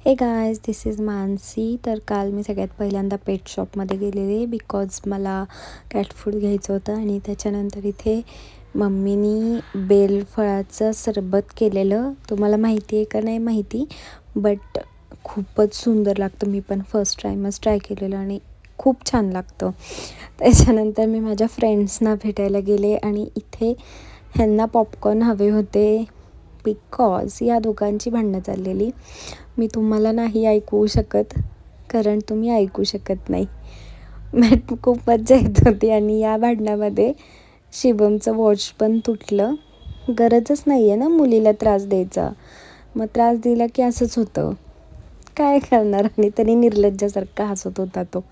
हे guys, this is Mansi. तर काल मी सगळ्यात पहिल्यांदा पेट शॉपमध्ये गेलेले बिकॉज मला कॅट फूड घ्यायचं होतं. आणि त्याच्यानंतर इथे मम्मीनी बेलफळाचं सरबत केलेलं. तुम्हाला माहिती आहे का नाही माहिती, बट खूपच सुंदर लागतं. मी पण फर्स्ट टाईमच ट्राय केलेलं आणि खूप छान लागतं. त्याच्यानंतर मी माझ्या फ्रेंड्सना भेटायला गेले आणि इथे ह्यांना पॉपकॉर्न हवे होते बिकॉज या दोघांची भांडणं चाललेली. मी तुम्हाला नाही ऐकवू शकत कारण तुम्ही ऐकू शकत नाही. खूप मज्जा येत होती आणि या भांडणामध्ये शिवमचं वॉच पण तुटलं. गरजच नाही आहे ना मुलीला त्रास द्यायचा, मग त्रास दिला की असंच होतं, काय करणार. आणि तरी निर्लज्जासारखा हसत होता तो.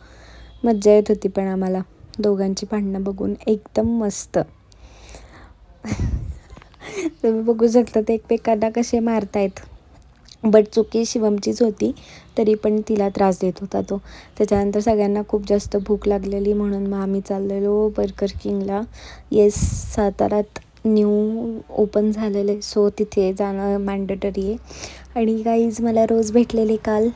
मज्जा येत होती पण आम्हाला दोघांची भांडणं बघून एकदम मस्त. तुम्ही बघू शकता ते एकमेकांना कसे मारतायत. बट चुकी शिवमचीच होती, तरी पण तिला त्रास देत होता तो. त्याच्यानंतर सगळ्यांना खूप जास्त भूक लागलेली म्हणून मग आम्ही चाललेलो बर्गर किंगला. येस, साताऱ्यात न्यू ओपन झालेलं आहे, सो तिथे जाणं मॅन्डेटरी आहे. आणि गाईज मला रोज भेटलेली काल,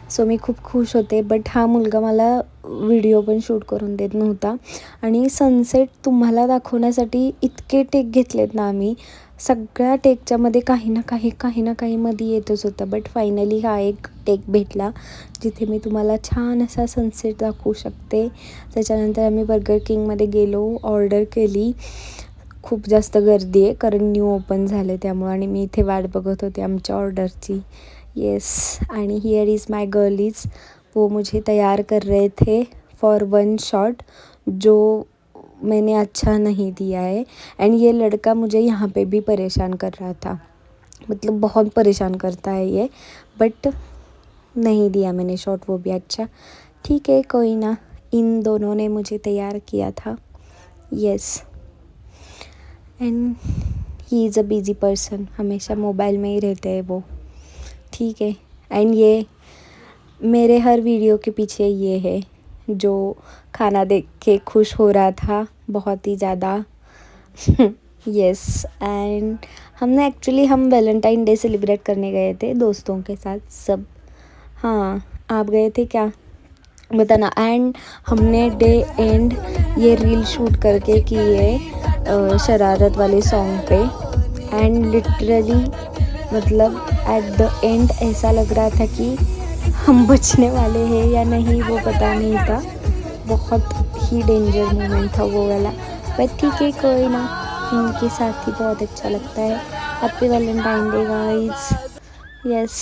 सो मी खूप खुश होते. बट हा मुलगा मला व्हिडिओ पण शूट करून देत नव्हता. आणि सनसेट तुम्हाला दाखवण्यासाठी इतके टेक घेतलेत ना आम्ही, सगळ्या टेकच्यामध्ये काही ना काही मध्ये येतच होतं. बट फायनली हा एक टेक भेटला जिथे मी तुम्हाला छान असा सनसेट दाखवू शकते. त्याच्यानंतर आम्ही बर्गर किंगमध्ये गेलो, ऑर्डर केली. खूप जास्त गर्दी आहे कारण न्यू ओपन झाले त्यामुळं, आणि मी इथे वाट बघत होते आमच्या ऑर्डरची. येस, आणि हियर इज़ माय गर्लीज, वो मुझे तैयार कर रहे थे फॉर वन शॉट जो मैंने अच्छा नहीं दिया है. एंड ये लड़का मुझे यहाँ पे भी परेशान कर रहा था, मतलब बहुत परेशान करता है ये, बट नहीं दिया मैंने शॉट वो भी अच्छा. ठीक है, कोई ना. इन दोनों ने मुझे तैयार किया था. Yes, and he is a busy person, हमेशा मोबाइल में ही रहते हैं वो. ठीक है. एंड ये मेरे हर वीडियो के पीछे ये है जो खाना देख के खुश हो रहा था बहुत ही ज़्यादा. यस, एंड हम वैलेंटाइन डे सेलिब्रेट करने गए थे दोस्तों के साथ सब. हाँ, आप गए थे क्या, बताना. एंड हमने डे एंड ये रील शूट करके की है शरारत वाले सॉन्ग पे. एंड लिटरली मतलब एट द एंड ऐसा लग रहा था कि हम बचने वाले हैं या नहीं वो पता नहीं था. बहुत ही डेंजर मोमेंट था वो वाला, बट ठीक है, कोई ना. इनके साथ ही बहुत अच्छा लगता है. Happy Valentine day guys. Yes.